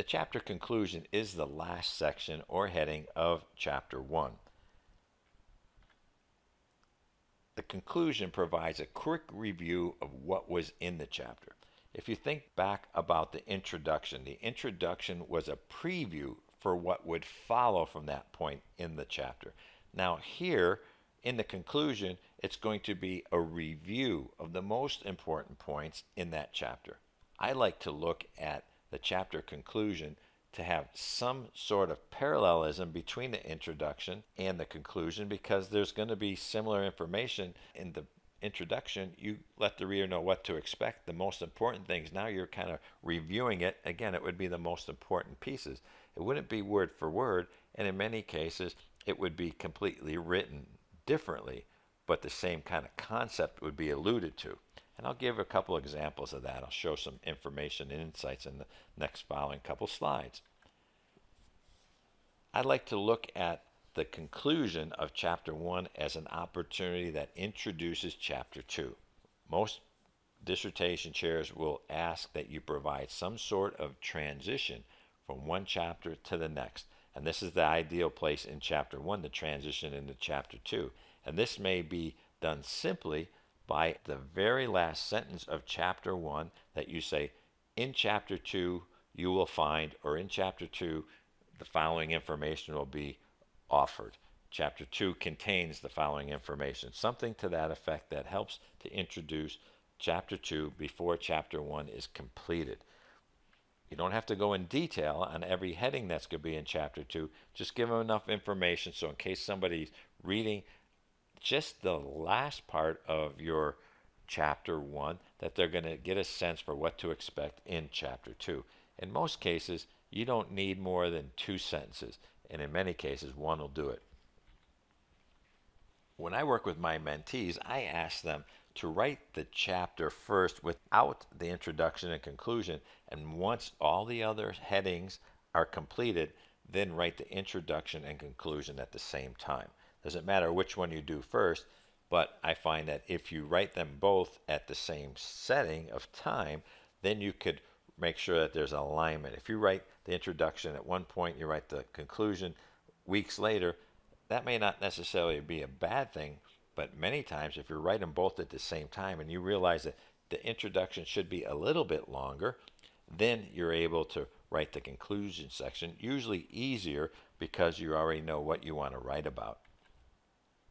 The chapter conclusion is the last section or heading of chapter 1. The conclusion provides a quick review of what was in the chapter. If you think back about the introduction was a preview for what would follow from that point in the chapter. Now here, in the conclusion, it's going to be a review of the most important points in that chapter. I like to look at the chapter conclusion to have some sort of parallelism between the introduction and the conclusion, because there's going to be similar information in the introduction. You let the reader know what to expect, the most important things. Now you're kind of reviewing it. Again, it would be the most important pieces. It wouldn't be word for word, and in many cases it would be completely written differently, but the same kind of concept would be alluded to. And I'll give a couple examples of that. I'll show some information and insights in the next following couple slides. I'd like to look at the conclusion of chapter 1 as an opportunity that introduces chapter 2. Most dissertation chairs will ask that you provide some sort of transition from one chapter to the next. And this is the ideal place in chapter 1 to transition into chapter 2. And this may be done simply by the very last sentence of chapter 1 that you say, in chapter 2 you will find, or in chapter 2 the following information will be offered. Chapter 2 contains the following information. Something to that effect that helps to introduce chapter 2 before chapter 1 is completed. You don't have to go in detail on every heading that's going to be in chapter 2. Just give them enough information so in case somebody's reading just the last part of your chapter 1, that they're going to get a sense for what to expect in chapter 2. In most cases, you don't need more than 2 sentences, and in many cases, 1 will do it. When I work with my mentees, I ask them to write the chapter first without the introduction and conclusion, and once all the other headings are completed, then write the introduction and conclusion at the same time. Doesn't matter which one you do first, but I find that if you write them both at the same setting of time, then you could make sure that there's alignment. If you write the introduction at one point, you write the conclusion weeks later, that may not necessarily be a bad thing, but many times if you write them both at the same time and you realize that the introduction should be a little bit longer, then you're able to write the conclusion section, usually easier because you already know what you want to write about.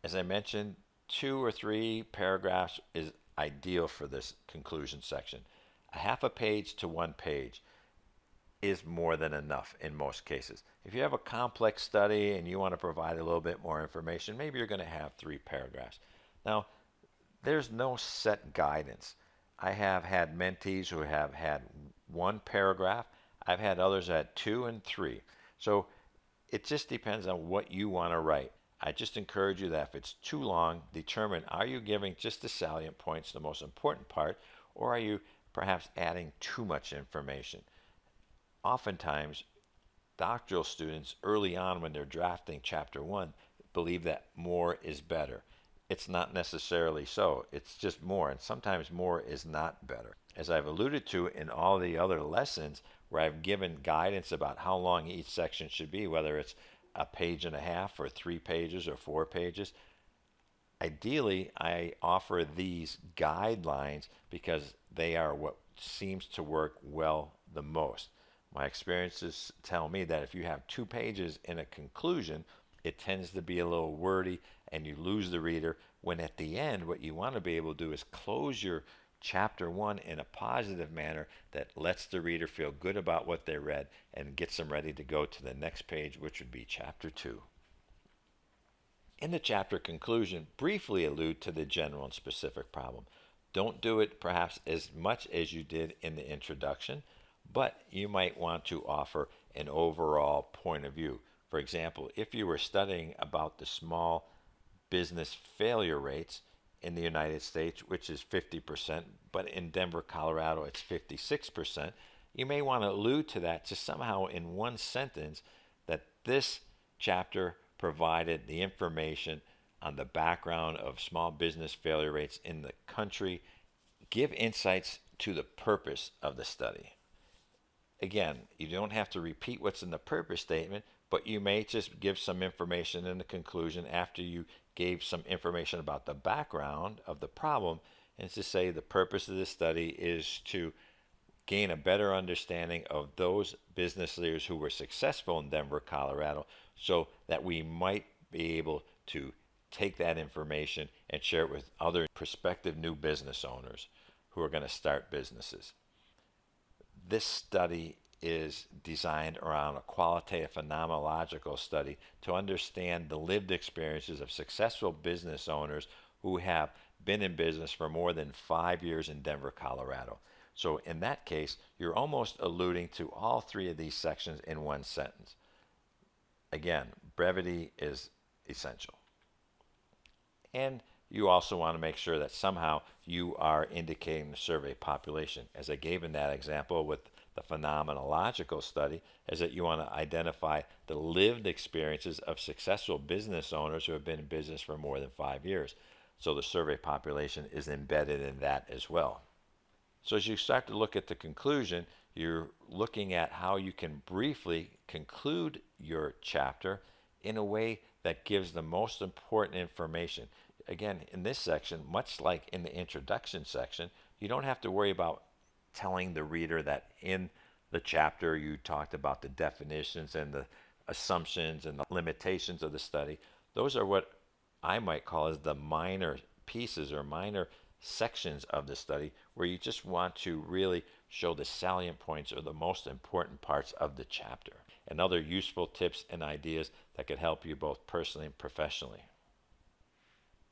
As I mentioned, 2 or 3 paragraphs is ideal for this conclusion section. A half a page to 1 page is more than enough in most cases. If you have a complex study and you want to provide a little bit more information, maybe you're going to have 3 paragraphs. Now, there's no set guidance. I have had mentees who have had 1 paragraph. I've had others at 2 and 3. So it just depends on what you want to write. I just encourage you that if it's too long, determine, are you giving just the salient points, the most important part, or are you perhaps adding too much information? Oftentimes, doctoral students early on when they're drafting chapter 1 believe that more is better. It's not necessarily so. It's just more, and sometimes more is not better. As I've alluded to in all the other lessons where I've given guidance about how long each section should be, whether it's a page and a half or 3 pages or 4 pages, ideally I offer these guidelines because they are what seems to work well the most. My experiences tell me that if you have 2 pages in a conclusion, it tends to be a little wordy and you lose the reader, when at the end what you want to be able to do is close your chapter 1 in a positive manner that lets the reader feel good about what they read and gets them ready to go to the next page, which would be chapter 2. In the chapter conclusion, briefly allude to the general and specific problem. Don't do it perhaps as much as you did in the introduction, but you might want to offer an overall point of view. For example, if you were studying about the small business failure rates in the United States, which is 50%, but in Denver, Colorado, it's 56%, you may want to allude to that just somehow in 1 sentence that this chapter provided the information on the background of small business failure rates in the country. Give insights to the purpose of the study. Again, you don't have to repeat what's in the purpose statement, but you may just give some information in the conclusion after you gave some information about the background of the problem, and to say the purpose of this study is to gain a better understanding of those business leaders who were successful in Denver, Colorado, so that we might be able to take that information and share it with other prospective new business owners who are going to start businesses. This study is designed around a qualitative phenomenological study to understand the lived experiences of successful business owners who have been in business for more than 5 years in Denver, Colorado. So in that case, you're almost alluding to all three of these sections in one sentence. Again, brevity is essential. And you also want to make sure that somehow you are indicating the survey population. As I gave in that example with the phenomenological study, is that you want to identify the lived experiences of successful business owners who have been in business for more than 5 years. So the survey population is embedded in that as well. So as you start to look at the conclusion, you're looking at how you can briefly conclude your chapter in a way that gives the most important information. Again, in this section, much like in the introduction section, you don't have to worry about telling the reader that in the chapter you talked about the definitions and the assumptions and the limitations of the study. Those are what I might call as the minor pieces or minor sections of the study, where you just want to really show the salient points or the most important parts of the chapter, and other useful tips and ideas that could help you both personally and professionally.